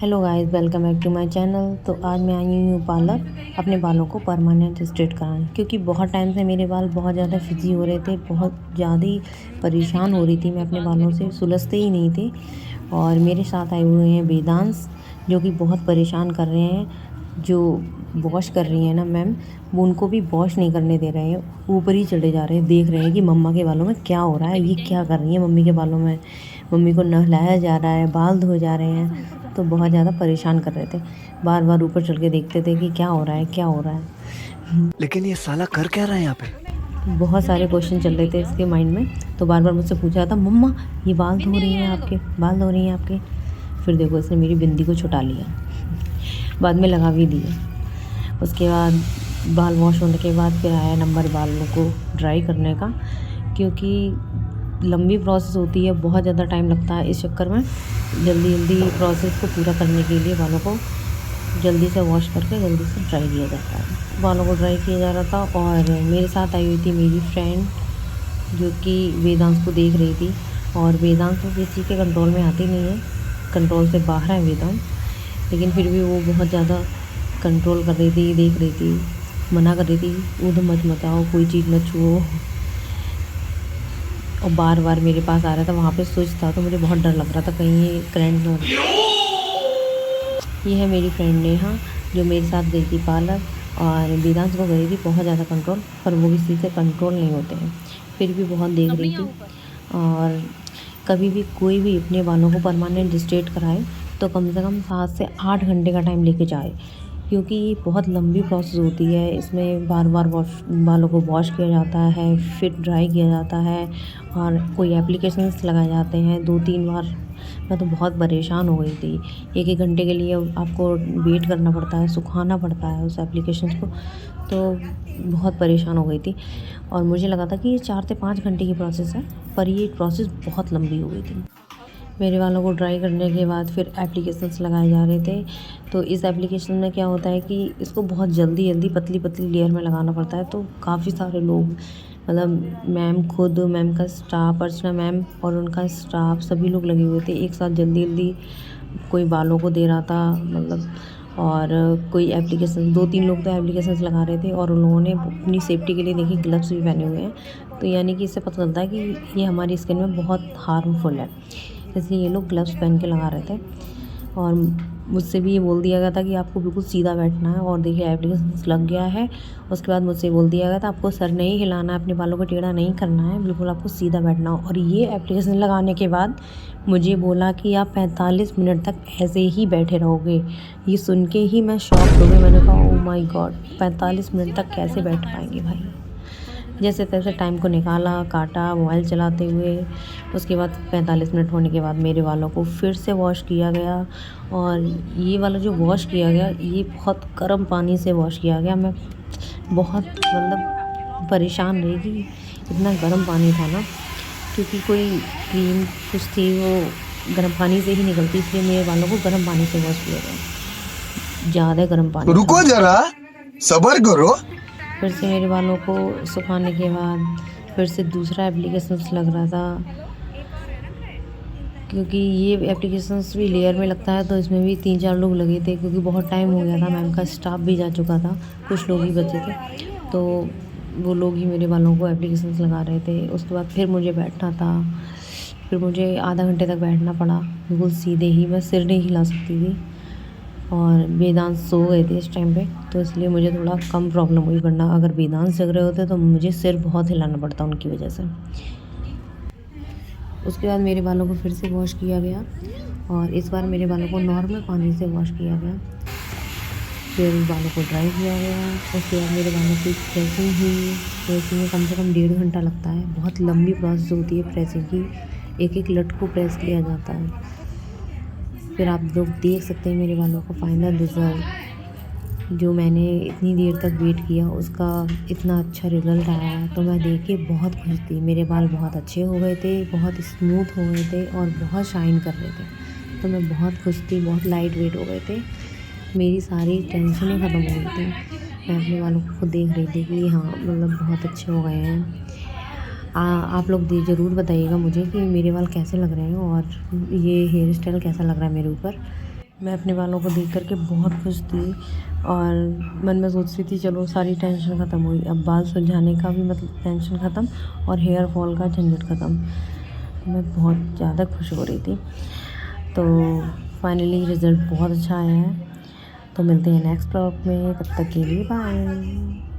Hello guys, welcome back to my channel. तो आज मैं आई हूँ पार्लर अपने बालों को परमानेंट स्ट्रेट कराने, क्योंकि बहुत टाइम से मेरे बाल बहुत ज़्यादा फ्रिजी हो रहे थे। बहुत ज़्यादा ही परेशान हो रही थी मैं अपने बालों से, सुलझते ही नहीं थे। और मेरे साथ आए हुए हैं वेदांश, जो कि बहुत परेशान कर रहे हैं। जो वॉश कर रही हैं ना मैम, वो उनको भी वॉश नहीं करने दे रहे हैं, ऊपर ही चढ़े जा रहे हैं। देख रहे हैं कि मम्मा के बालों में क्या हो रहा है, ये क्या कर रही है मम्मी के बालों में। मम्मी को नहलाया जा रहा है, बाल धोए जा रहे हैं। तो बहुत ज़्यादा परेशान कर रहे थे, बार बार ऊपर चढ़ के देखते थे कि क्या हो रहा है, क्या हो रहा है। लेकिन ये साला कर क्या रहा है यहाँ पे। बहुत सारे क्वेश्चन चल रहे थे इसके माइंड में। तो बार बार मुझसे पूछा था, मम्मा ये बाल धो रही हैं आपके, बाल धो रही हैं आपके। फिर देखो इसने मेरी बिंदी को छुटा लिया, बाद में लगा भी दिए। उसके बाद बाल वॉश होने के बाद फिर आया नंबर बालों को ड्राई करने का, क्योंकि लंबी प्रोसेस होती है, बहुत ज़्यादा टाइम लगता है। इस चक्कर में जल्दी जल्दी प्रोसेस को पूरा करने के लिए बालों को जल्दी से वॉश करके जल्दी से ड्राई किया जाता है। बालों को ड्राई किया जा रहा था और मेरे साथ आई हुई थी मेरी फ्रेंड, जो कि वेदांश को देख रही थी। और वेदांश तो किसी के कंट्रोल में आती नहीं है, कंट्रोल से बाहर है वेदांश, लेकिन फिर भी वो बहुत ज़्यादा कंट्रोल कर रही थी, देख रही थी, मना कर रही थी, उधर मत मचाओ, कोई चीज़ मत छुओ। और बार बार मेरे पास आ रहा था, वहाँ पे स्विच था, तो मुझे बहुत डर लग रहा था कहीं ये करंट ना। ये है मेरी फ्रेंड नेहा, जो मेरे साथ गई थी पार्लर। और वेदांश को गई थी बहुत ज़्यादा कंट्रोल, पर वो किसी से कंट्रोल नहीं होते हैं। फिर भी बहुत देख रही थी। और कभी भी कोई भी अपने बालों को परमानेंट स्ट्रेट कराए तो कम से कम 7 से 8 घंटे का टाइम लेके जाए, क्योंकि ये बहुत लंबी प्रोसेस होती है। इसमें बार बार बालों को वॉश किया जाता है, फिर ड्राई किया जाता है, और कोई एप्लीकेशंस लगाए जाते हैं 2-3 बार। मैं तो बहुत परेशान हो गई थी। 1-1 घंटे के लिए आपको वेट करना पड़ता है, सुखाना पड़ता है उस एप्लीकेशंस को। तो बहुत परेशान हो गई थी। और मुझे लगा था कि ये 4 से 5 घंटे की प्रोसेस है, पर ये प्रोसेस बहुत लंबी हो गई थी। मेरे बालों को ड्राई करने के बाद फिर एप्लीकेशंस लगाए जा रहे थे। तो इस एप्लीकेशन में क्या होता है कि इसको बहुत जल्दी जल्दी पतली पतली लेयर में लगाना पड़ता है। तो काफ़ी सारे लोग, मतलब मैम खुद, मैम का स्टाफ, अर्चना मैम और उनका स्टाफ, सभी लोग लगे हुए थे एक साथ जल्दी जल्दी। कोई बालों को दे रहा था, मतलब, और कोई एप्लीकेशन, 2-3 लोग तो एप्लीकेशंस लगा रहे थे। और उन लोगों ने अपनी सेफ्टी के लिए देखिए ग्लव्स भी पहने हुए हैं। तो यानी कि इससे पता चलता है कि ये हमारी स्किन में बहुत हार्मफुल है, इसलिए ये लोग ग्लव्स पहन के लगा रहे थे। और मुझसे भी ये बोल दिया गया था कि आपको बिल्कुल सीधा बैठना है। और देखिए एप्लीकेशन लग गया है। उसके बाद मुझसे बोल दिया गया था आपको सर नहीं हिलाना है, अपने बालों को टेढ़ा नहीं करना है, बिल्कुल आपको सीधा बैठना हो। और ये एप्लीकेशन लगाने के बाद मुझे बोला कि आप 45 मिनट तक ऐसे ही बैठे रहोगे। ये सुन के ही मैं शॉक हो गई। मैंने कहा ओह माय गॉड, 45 मिनट तक कैसे बैठ पाएंगे भाई। जैसे तैसे टाइम को निकाला, काटा मोबाइल चलाते हुए। उसके बाद 45 मिनट होने के बाद मेरे बालों को फिर से वॉश किया गया। और ये वाला जो वॉश किया गया, ये बहुत गर्म पानी से वॉश किया गया। मैं बहुत, मतलब, परेशान रही कि इतना गर्म पानी था ना, क्योंकि कोई क्रीम कुछ थी वो गर्म पानी से ही निकलती, इसलिए मेरे बालों को गर्म पानी से वॉश किया गया। ज़्यादा गर्म पानी रुको था। जरा, सबर करो। फिर से मेरे बालों को सुखाने के बाद फिर से दूसरा एप्लीकेशंस लग रहा था, क्योंकि ये एप्लीकेशंस भी लेयर में लगता है। तो इसमें भी 3-4 लोग लगे थे, क्योंकि बहुत टाइम हो गया था, मैम का स्टाफ भी जा चुका था, कुछ लोग ही बचे थे। तो वो लोग ही मेरे बालों को एप्लीकेशंस लगा रहे थे। उसके बाद फिर मुझे बैठना था, फिर मुझे आधा घंटे तक बैठना पड़ा, बिल्कुल सीधे ही, मैं सिर नहीं हिला सकती थी। और वेदांश सो गए थे इस टाइम पे, तो इसलिए मुझे थोड़ा कम प्रॉब्लम हुई, वरना अगर वेदांश जग रहे होते तो मुझे सिर बहुत हिलाना पड़ता उनकी वजह से। उसके बाद मेरे बालों को फिर से वॉश किया गया, और इस बार मेरे बालों को नॉर्मल पानी से वॉश किया गया। फिर बालों को ड्राई किया गया। उसके बाद मेरे बालों की प्रेसिंग हुई। प्रेसिंग में कम से कम 1.5 घंटा लगता है, बहुत लंबी प्रोसेस होती है प्रेसिंग की। एक एक लट को प्रेस किया जाता है। फिर आप लोग देख सकते हैं मेरे बालों का फाइनल रिज़ल्ट। जो मैंने इतनी देर तक वेट किया, उसका इतना अच्छा रिज़ल्ट आया, तो मैं देख के बहुत खुश थी। मेरे बाल बहुत अच्छे हो गए थे, बहुत स्मूथ हो गए थे, और बहुत शाइन कर रहे थे। तो मैं बहुत खुश थी, बहुत लाइट वेट हो गए थे। मेरी सारी टेंशनें ख़त्म हो गई थी। मैं अपने बालों को खुद देख रही थी कि हाँ, मतलब बहुत अच्छे हो गए हैं। आप लोग ज़रूर बताइएगा मुझे कि मेरे बाल कैसे लग रहे हैं, और ये हेयर स्टाइल कैसा लग रहा है मेरे ऊपर। मैं अपने बालों को देख करके बहुत खुश थी और मन में सोच रही थी चलो सारी टेंशन ख़त्म हुई, अब बाल सुलझाने का भी मतलब टेंशन ख़त्म और हेयर फॉल का झंझट ख़त्म। मैं बहुत ज़्यादा खुश हो रही थी। तो फाइनली रिज़ल्ट बहुत अच्छा आया है। तो मिलते हैं नेक्स्ट ब्लॉग में, तब तक के लिए बाय।